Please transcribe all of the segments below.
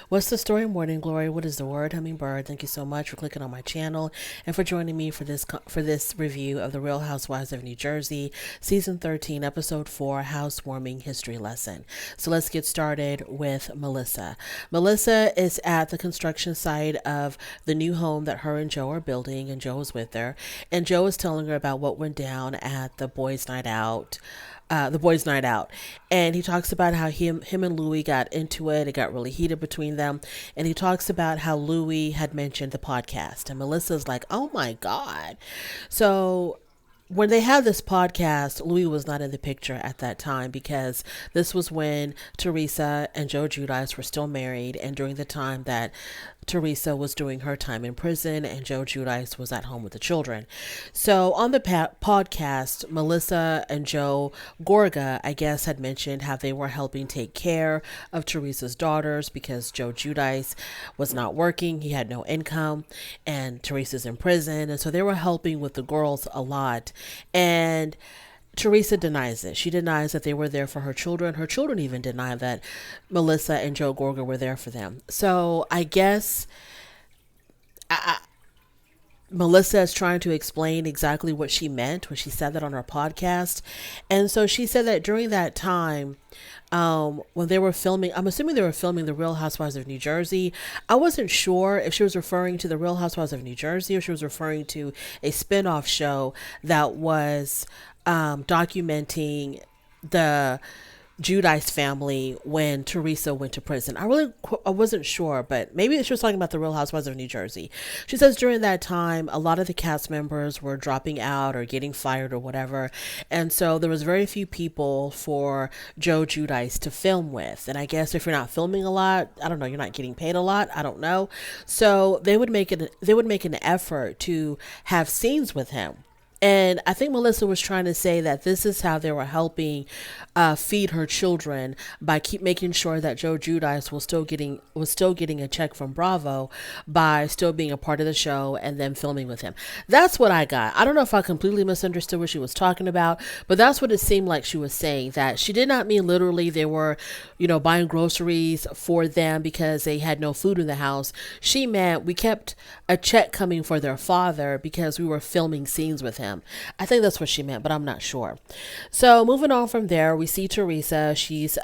What's the story, Morning Glory? What is the word, Hummingbird? Thank you so much for clicking on my channel and for joining me for this review of the Real Housewives of New Jersey, season 13, episode 4, housewarming history lesson. So let's get started with Melissa. Melissa is at the construction site of the new home that her and Joe are building, and Joe is with her. And Joe is telling her about what went down at the boys' night out. And he talks about how him and Louis got into it. It got really heated between them. And he talks about how Louis had mentioned the podcast. And Melissa's like, oh my God. So when they had this podcast, Louis was not in the picture at that time because this was when Teresa and Joe Giudice were still married, and during the time that Teresa was doing her time in prison and Joe Giudice was at home with the children. So on the podcast, Melissa and Joe Gorga, I guess, had mentioned how they were helping take care of Teresa's daughters because Joe Giudice was not working. He had no income, and Teresa's in prison. And so they were helping with the girls a lot. And Teresa denies it. She denies that they were there for her children. Her children even deny that Melissa and Joe Gorga were there for them. So I guess Melissa is trying to explain exactly what she meant when she said that on her podcast. And so she said that during that time, when they were filming, I'm assuming they were filming The Real Housewives of New Jersey. I wasn't sure if she was referring to The Real Housewives of New Jersey or she was referring to a spinoff show that was documenting the Giudice family when Teresa went to prison. I wasn't sure, but maybe she was talking about The Real Housewives of New Jersey. She says during that time, a lot of the cast members were dropping out or getting fired or whatever. And so there was very few people for Joe Giudice to film with. And I guess if you're not filming a lot, I don't know, you're not getting paid a lot. I don't know. So they would make an effort to have scenes with him. And I think Melissa was trying to say that this is how they were helping feed her children by keep making sure that Joe Giudice was still getting a check from Bravo by still being a part of the show and then filming with him. That's what I got. I don't know if I completely misunderstood what she was talking about, but that's what it seemed like she was saying. That she did not mean literally they were, buying groceries for them because they had no food in the house. She meant we kept a check coming for their father because we were filming scenes with him. I think that's what she meant, but I'm not sure. So moving on from there, we see Teresa. She's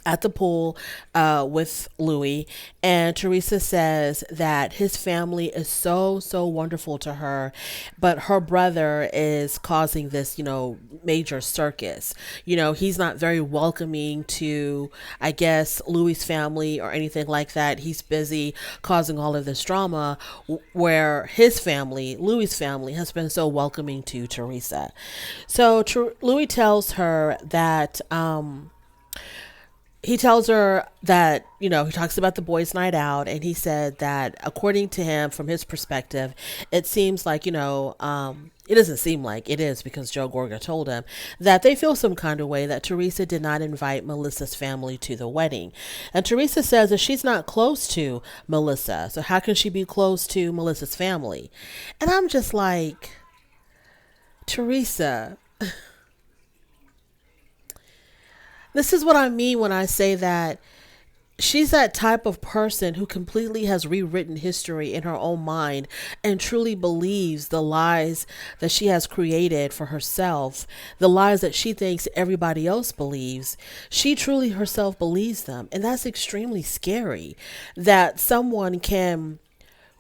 at the pool with Louis, and Teresa says that his family is so wonderful to her, but her brother is causing this major circus. He's not very welcoming to, I guess, Louis' family or anything like that. He's busy causing all of this drama where his family, Louis' family, has been so welcoming to Teresa. So Louis tells her that he tells her that, he talks about the boys' night out, and he said that according to him, from his perspective, it seems like, it doesn't seem like it is because Joe Gorga told him that they feel some kind of way that Teresa did not invite Melissa's family to the wedding. And Teresa says that she's not close to Melissa. So how can she be close to Melissa's family? And I'm just like, Teresa, this is what I mean when I say that she's that type of person who completely has rewritten history in her own mind and truly believes the lies that she has created for herself, the lies that she thinks everybody else believes. She truly herself believes them. And that's extremely scary, that someone can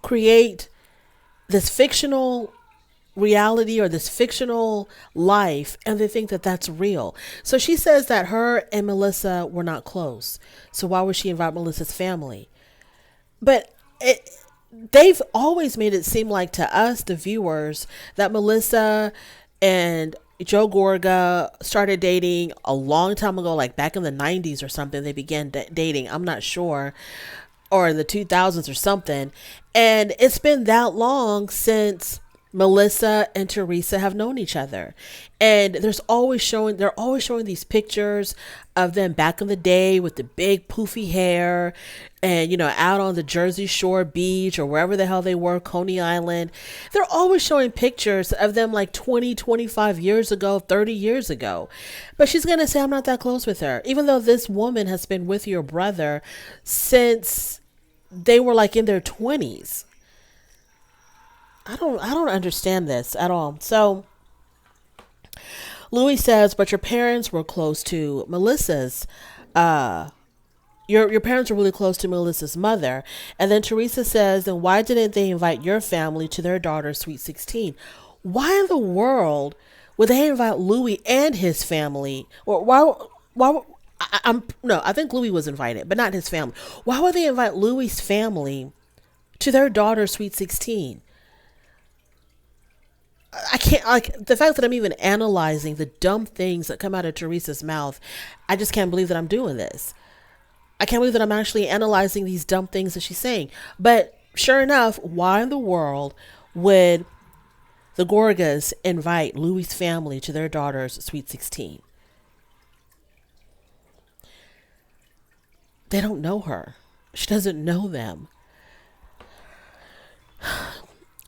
create this fictional reality or this fictional life and they think that that's real. So she says that her and Melissa were not close, so why would she invite Melissa's family? But they've always made it seem like to us, the viewers, that Melissa and Joe Gorga started dating a long time ago, like back in the 90s or something. They began dating, I'm not sure, or in the 2000s or something. And it's been that long since Melissa and Teresa have known each other. And they're always showing these pictures of them back in the day with the big poofy hair and, out on the Jersey Shore beach or wherever the hell they were, Coney Island. They're always showing pictures of them like 20, 25 years ago, 30 years ago. But she's going to say, I'm not that close with her, even though this woman has been with your brother since they were like in their 20s. I don't understand this at all. So Louis says, but your parents were close to Melissa's your parents were really close to Melissa's mother. And then Teresa says, then why didn't they invite your family to their daughter's sweet 16? Why in the world would they invite Louis and his family? Or why I think Louis was invited, but not his family. Why would they invite Louis's family to their daughter's sweet 16? I can't, like, the fact that I'm even analyzing the dumb things that come out of Teresa's mouth. I just can't believe that I'm doing this. I can't believe that I'm actually analyzing these dumb things that she's saying. But sure enough, why in the world would the Gorgas invite Louis' family to their daughter's sweet 16? They don't know her. She doesn't know them.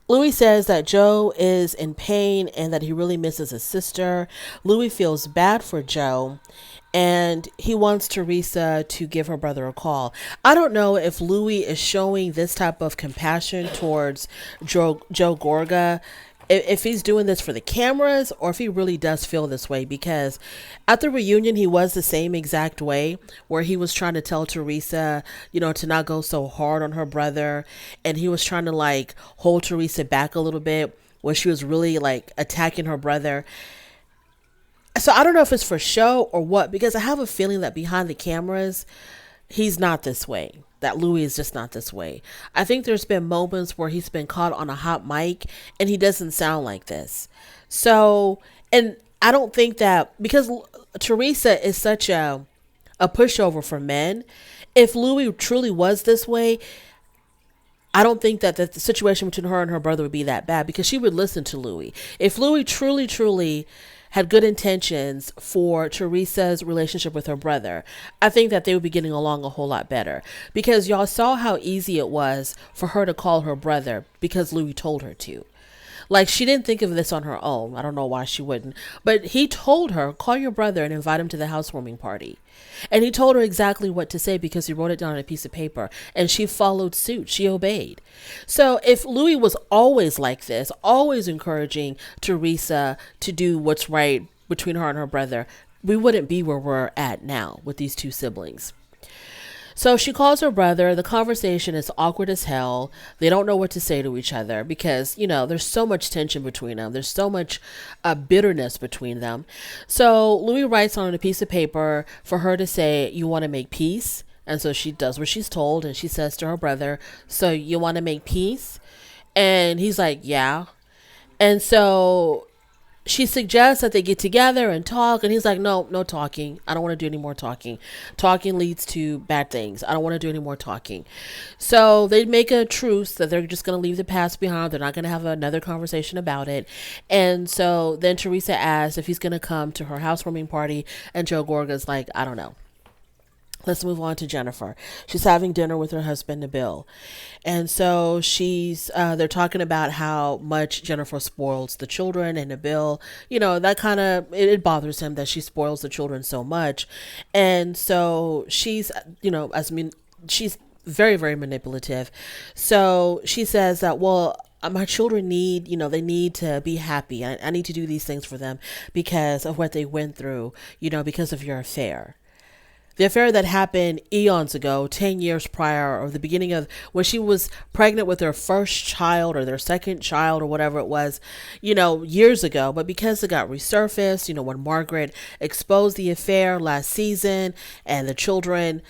Louis says that Joe is in pain and that he really misses his sister. Louis feels bad for Joe and he wants Teresa to give her brother a call. I don't know if Louis is showing this type of compassion towards Joe Gorga, if he's doing this for the cameras or if he really does feel this way, because at the reunion he was the same exact way, where he was trying to tell Teresa, to not go so hard on her brother, and he was trying to like hold Teresa back a little bit where she was really like attacking her brother. So I don't know if it's for show or what, because I have a feeling that behind the cameras he's not this way. That Louis is just not this way. I think there's been moments where he's been caught on a hot mic and he doesn't sound like this. So, and I don't think that, because Teresa is such a pushover for men, if Louis truly was this way, I don't think that the situation between her and her brother would be that bad, because she would listen to Louis. If Louis truly had good intentions for Teresa's relationship with her brother, I think that they would be getting along a whole lot better, because y'all saw how easy it was for her to call her brother because Louis told her to. Like, she didn't think of this on her own. I don't know why she wouldn't. But he told her, call your brother and invite him to the housewarming party. And he told her exactly what to say because he wrote it down on a piece of paper. And she followed suit. She obeyed. So if Louis was always like this, always encouraging Teresa to do what's right between her and her brother, we wouldn't be where we're at now with these two siblings. So she calls her brother. The conversation is awkward as hell. They don't know what to say to each other because, there's so much tension between them. There's so much bitterness between them. So Louis writes on a piece of paper for her to say, you want to make peace? And so she does what she's told. And she says to her brother, so you want to make peace? And he's like, yeah. And so she suggests that they get together and talk, and he's like, no talking. I don't want to do any more talking. Talking leads to bad things. I don't want to do any more talking. So they make a truce that they're just going to leave the past behind. They're not going to have another conversation about it. And so then Teresa asks if he's going to come to her housewarming party, and Joe Gorga's like, I don't know. Let's move on to Jennifer. She's having dinner with her husband, Nabil. And so they're talking about how much Jennifer spoils the children, and Nabil, that kind of, it bothers him that she spoils the children so much. And so she's, she's very, very manipulative. So she says that, well, my children need, they need to be happy. I need to do these things for them because of what they went through, because of your affair. The affair that happened eons ago, 10 years prior, or the beginning of when she was pregnant with her first child or their second child or whatever it was, years ago. But because it got resurfaced, when Margaret exposed the affair last season and the children,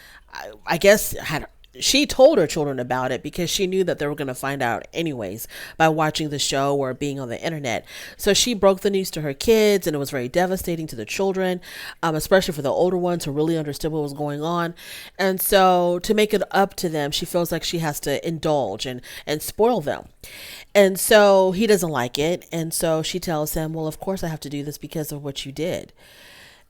I guess, had she told her children about it because she knew that they were going to find out anyways by watching the show or being on the internet. So she broke the news to her kids, and it was very devastating to the children, especially for the older ones who really understood what was going on. And so to make it up to them, she feels like she has to indulge and spoil them. And so he doesn't like it. And so she tells him, well, of course I have to do this because of what you did.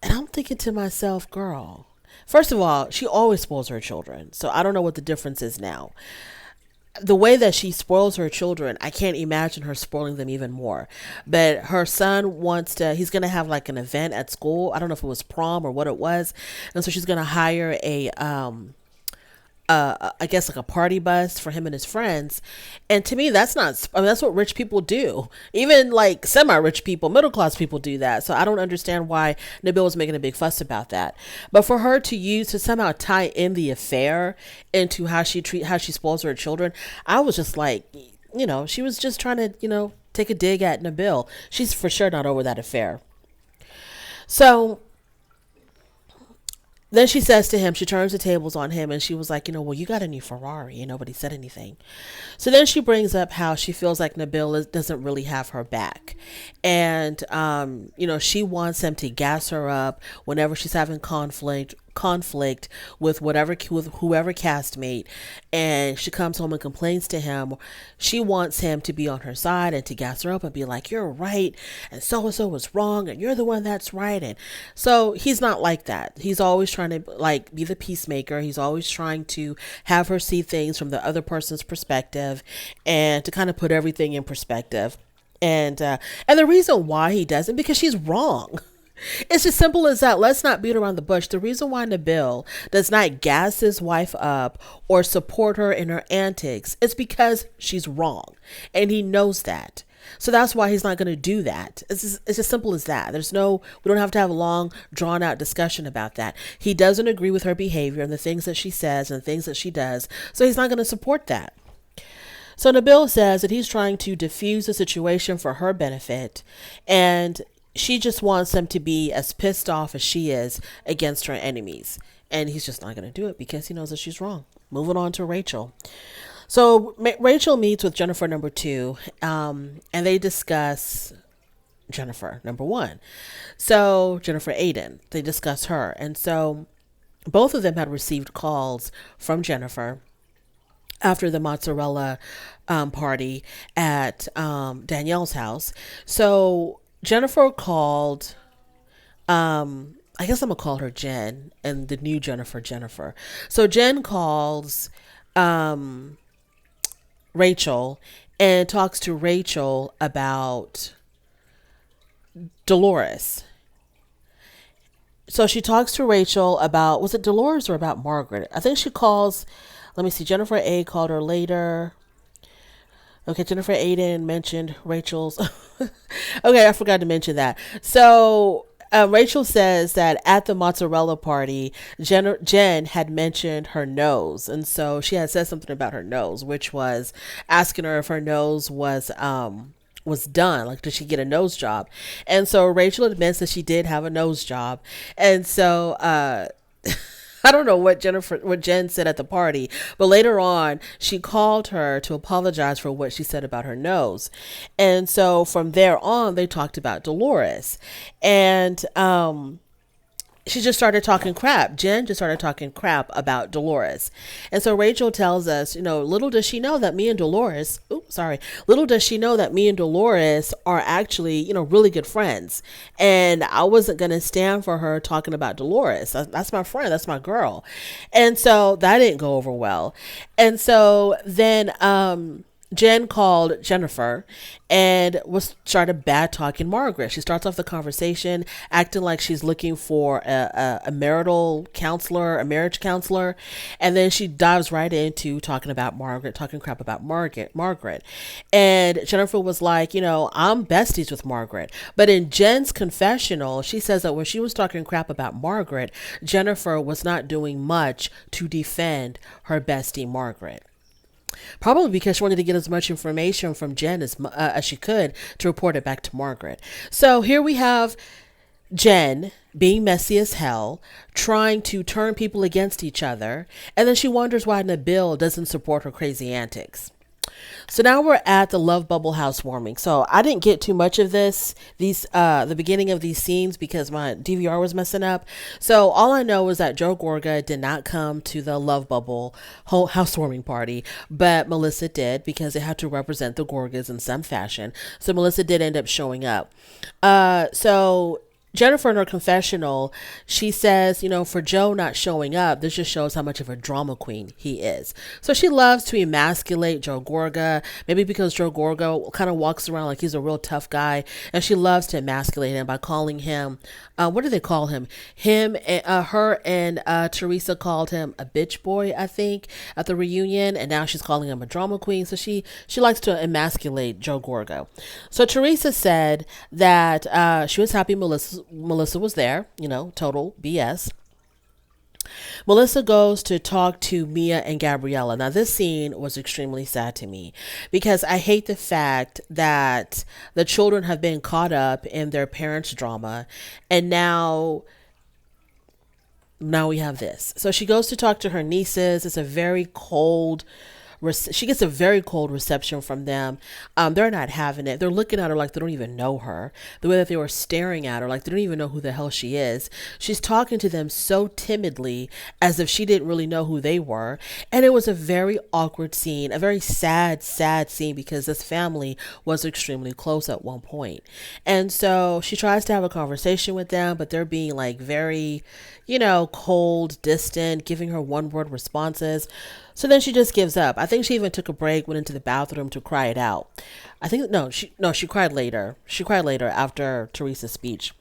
And I'm thinking to myself, girl, first of all, she always spoils her children. So I don't know what the difference is now. The way that she spoils her children, I can't imagine her spoiling them even more. But her son he's going to have like an event at school. I don't know if it was prom or what it was. And so she's going to hire I guess like a party bus for him and his friends. And to me, that's not, I mean, that's what rich people do. Even like semi-rich people, middle class people do that. So I don't understand why Nabil was making a big fuss about that. But for her to somehow tie in the affair into how she spoils her children, I was just like, she was just trying to, take a dig at Nabil. She's for sure not over that affair. So then she says to him, she turns the tables on him, and she was like, well, you got a new Ferrari, and nobody said anything. So then she brings up how she feels like Nabil doesn't really have her back. And, she wants him to gas her up whenever she's having conflict with whoever castmate, and she comes home and complains to him. She wants him to be on her side and to gas her up and be like, you're right, and so was wrong, and you're the one that's right. And so he's not like that. He's always trying to like be the peacemaker. He's always trying to have her see things from the other person's perspective and to kind of put everything in perspective. And the reason why he doesn't, because she's wrong. It's as simple as that. Let's not beat around the bush. The reason why Nabil does not gas his wife up or support her in her antics is because she's wrong. And he knows that. So that's why he's not going to do that. It's as simple as that. We don't have to have a long, drawn out discussion about that. He doesn't agree with her behavior and the things that she says and the things that she does. So he's not going to support that. So Nabil says that he's trying to diffuse the situation for her benefit, and she just wants him to be as pissed off as she is against her enemies. And he's just not going to do it because he knows that she's wrong. Moving on to Rachel. So Rachel meets with Jennifer number 2, and they discuss Jennifer number 1. So Jennifer Aiden, they discuss her. And so both of them had received calls from Jennifer after the mozzarella party at Danielle's house. So Jennifer called, I guess I'm going to call her Jen, and the new Jennifer. So Jen calls Rachel and talks to Rachel about Dolores. So she talks to Rachel about, was it Dolores or about Margaret? I think she calls, let me see, Jennifer A called her later. Okay, Jennifer Aiden mentioned Rachel's. Okay, I forgot to mention that. So Rachel says that at the mozzarella party, Jen had mentioned her nose. And so she had said something about her nose, which was asking her if her nose was done. Like, did she get a nose job? And so Rachel admits that she did have a nose job. And so, I don't know what Jen said at the party, but later on she called her to apologize for what she said about her nose. And so from there on, they talked about Dolores, and she just started talking crap. Jen just started talking crap about Dolores. And so Rachel tells us, little does she know that me and Dolores are actually, really good friends. And I wasn't going to stand for her talking about Dolores. That's my friend. That's my girl. And so that didn't go over well. And so then, Jen called Jennifer and started bad talking Margaret. She starts off the conversation acting like she's looking for a marital counselor, a marriage counselor, and then she dives right into talking about Margaret, talking crap about Margaret. And Jennifer was like, I'm besties with Margaret. But in Jen's confessional, she says that when she was talking crap about Margaret, Jennifer was not doing much to defend her bestie Margaret. Probably because she wanted to get as much information from Jen as she could to report it back to Margaret. So here we have Jen being messy as hell, trying to turn people against each other, and then she wonders why Nabil doesn't support her crazy antics. So now we're at the love bubble housewarming. So I didn't get too much of the beginning of these scenes because my DVR was messing up. So all I know is that Joe Gorga did not come to the love bubble whole housewarming party, but Melissa did because it had to represent the Gorgas in some fashion. So Melissa did end up showing up. So Jennifer in her confessional, she says, for Joe not showing up, this just shows how much of a drama queen he is. So she loves to emasculate Joe Gorga, maybe because Joe Gorga kind of walks around like he's a real tough guy, and she loves to emasculate him by calling him, what do they call him? Her and Teresa called him a bitch boy, I think, at the reunion, and now she's calling him a drama queen. So she likes to emasculate Joe Gorga. So Teresa said that she was happy Melissa was there, total BS. Melissa goes to talk to Mia and Gabriella. Now, this scene was extremely sad to me because I hate the fact that the children have been caught up in their parents' drama, and now we have this. So she goes to talk to her nieces. It's a very cold, she gets a very cold reception from them. They're not having it. They're looking at her like they don't even know her. The way that they were staring at her like they don't even know who the hell she is. She's talking to them so timidly as if she didn't really know who they were. And it was a very awkward scene, a very sad scene because this family was extremely close at one point. And so she tries to have a conversation with them, but they're being like very, cold, distant, giving her one word responses. So then she just gives up. I think she even took a break, went into the bathroom to cry it out. I think she cried later. She cried later after Teresa's speech.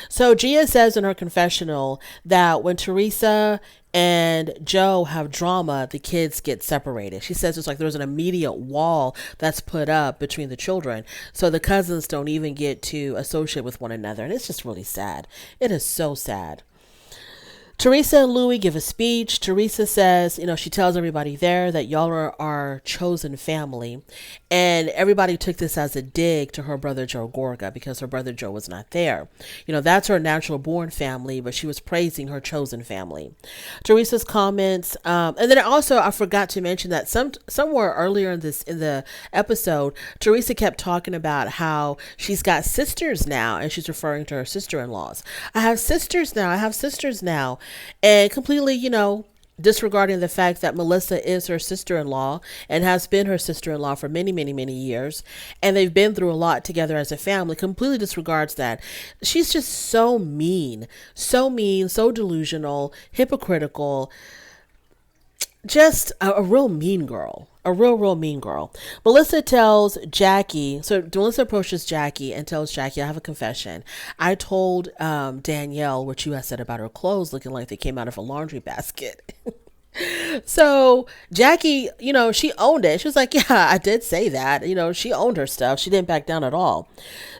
So Gia says in her confessional that when Teresa and Joe have drama, the kids get separated. She says it's like there's an immediate wall that's put up between the children. So the cousins don't even get to associate with one another. And it's just really sad. It is so sad. Teresa and Louie give a speech. Teresa says, she tells everybody there that y'all are our chosen family. And everybody took this as a dig to her brother Joe Gorga because her brother Joe was not there. That's her natural born family, but she was praising her chosen family. Teresa's comments, and then also I forgot to mention that somewhere earlier in the episode, Teresa kept talking about how she's got sisters now, and she's referring to her sister-in-laws. I have sisters now. And completely, disregarding the fact that Melissa is her sister-in-law and has been her sister-in-law for many, many, many years. And they've been through a lot together as a family, completely disregards that. She's just so mean, so delusional, hypocritical, just a real mean girl. A real mean girl. Melissa approaches Jackie and tells Jackie, I have a confession. I told Danielle what you had said about her clothes looking like they came out of a laundry basket. So Jackie, she owned it. She was like, yeah, I did say that. She owned her stuff. She didn't back down at all.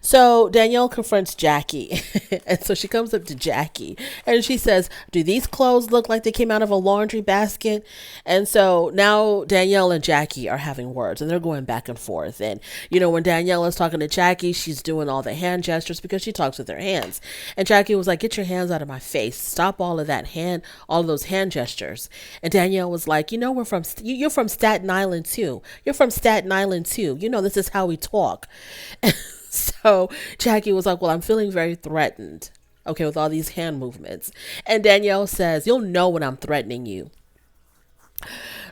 So Danielle confronts Jackie. And so she comes up to Jackie and she says, do these clothes look like they came out of a laundry basket? And so now Danielle and Jackie are having words and they're going back and forth. And, when Danielle is talking to Jackie, she's doing all the hand gestures because she talks with her hands. And Jackie was like, get your hands out of my face. Stop all of those hand gestures. And Danielle was like, you're from Staten Island too. You're from Staten Island too. This is how we talk. So Jackie was like, well, I'm feeling very threatened. Okay, with all these hand movements. And Danielle says, you'll know when I'm threatening you.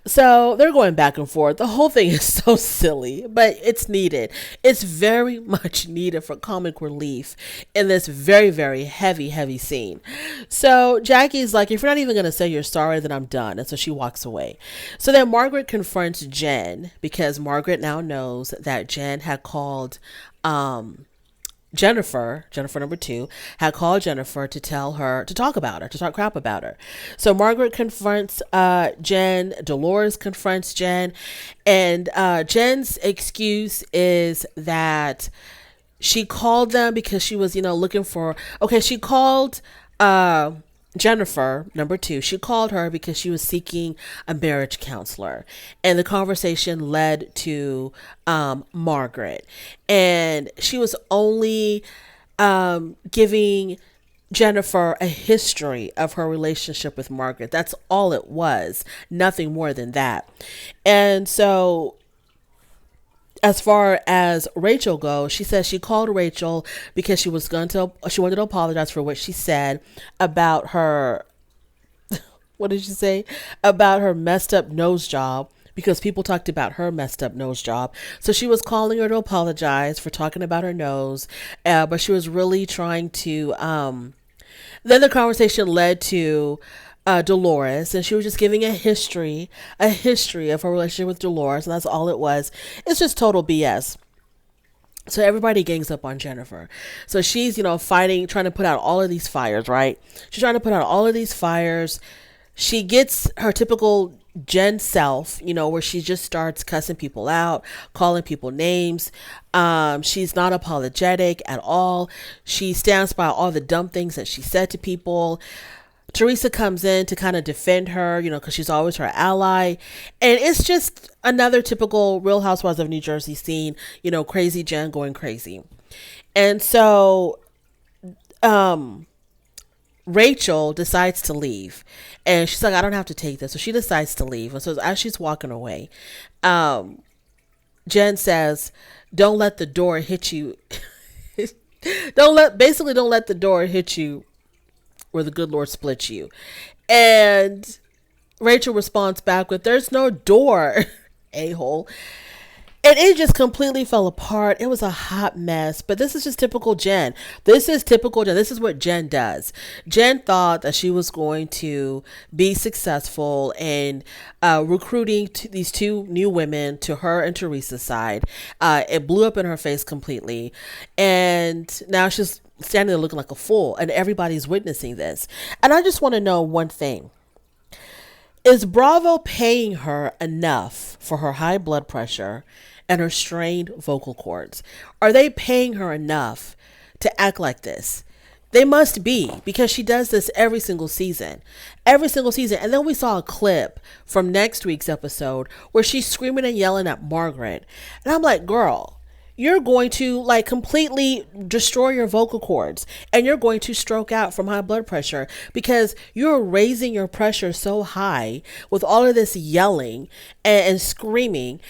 So they're going back and forth. The whole thing is so silly, but it's needed. It's very much needed for comic relief in this very, very heavy scene. So Jackie's like, if you're not even going to say you're sorry, then I'm done. And so she walks away. So then Margaret confronts Jen because Margaret now knows that Jen had called Jennifer number 2, had called Jennifer to talk crap about her. So Margaret confronts Jen, Dolores confronts Jen, and Jen's excuse is that she called them because she was, she called Jennifer, number 2, she called her because she was seeking a marriage counselor. And the conversation led to Margaret. And she was only giving Jennifer a history of her relationship with Margaret. That's all it was, nothing more than that. And so, as far as Rachel goes, she says she called Rachel because she wanted to apologize for what she said about her, what did she say? About her messed up nose job, because people talked about her messed up nose job. So she was calling her to apologize for talking about her nose, but she was really trying to. Then the conversation led to Dolores, and she was just giving a history of her relationship with Dolores, and that's all it was. It's just total BS. So everybody gangs up on Jennifer. So she's, fighting, trying to put out all of these fires, right? She's trying to put out all of these fires. She gets her typical Jen self, where she just starts cussing people out, calling people names. She's not apologetic at all. She stands by all the dumb things that she said to people. Teresa comes in to kind of defend her, because she's always her ally. And it's just another typical Real Housewives of New Jersey scene, crazy Jen going crazy. And so, Rachel decides to leave, and she's like, I don't have to take this. So she decides to leave. And so as she's walking away, Jen says, don't let the door hit you. don't let the door hit you where the good Lord splits you. And Rachel responds back with, there's no door, a-hole. And it just completely fell apart. It was a hot mess. But this is just typical Jen. This is typical Jen. This is what Jen does. Jen thought that she was going to be successful in recruiting these two new women to her and Teresa's side. It blew up in her face completely. And now she's standing there looking like a fool. And everybody's witnessing this. And I just want to know one thing. Is Bravo paying her enough for her high blood pressure and her strained vocal cords? Are they paying her enough to act like this? They must be, because she does this every single season. Every single season. And then we saw a clip from next week's episode where she's screaming and yelling at Margaret. And I'm like, girl, you're going to completely destroy your vocal cords, and you're going to stroke out from high blood pressure because you're raising your pressure so high with all of this yelling and screaming.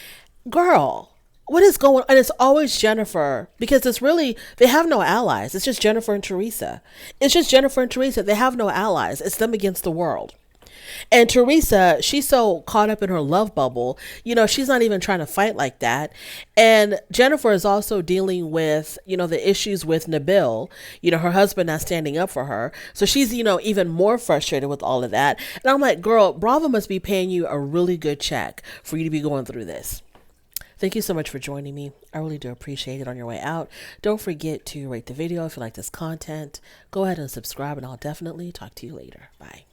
Girl, what is going on? And it's always Jennifer, because they have no allies. It's just Jennifer and Teresa. They have no allies. It's them against the world. And Teresa, she's so caught up in her love bubble, she's not even trying to fight like that. And Jennifer is also dealing with, the issues with Nabil, her husband not standing up for her. So she's, even more frustrated with all of that. And I'm like, girl, Bravo must be paying you a really good check for you to be going through this. Thank you so much for joining me. I really do appreciate it. On your way out, don't forget to rate the video if you like this content. Go ahead and subscribe, and I'll definitely talk to you later. Bye.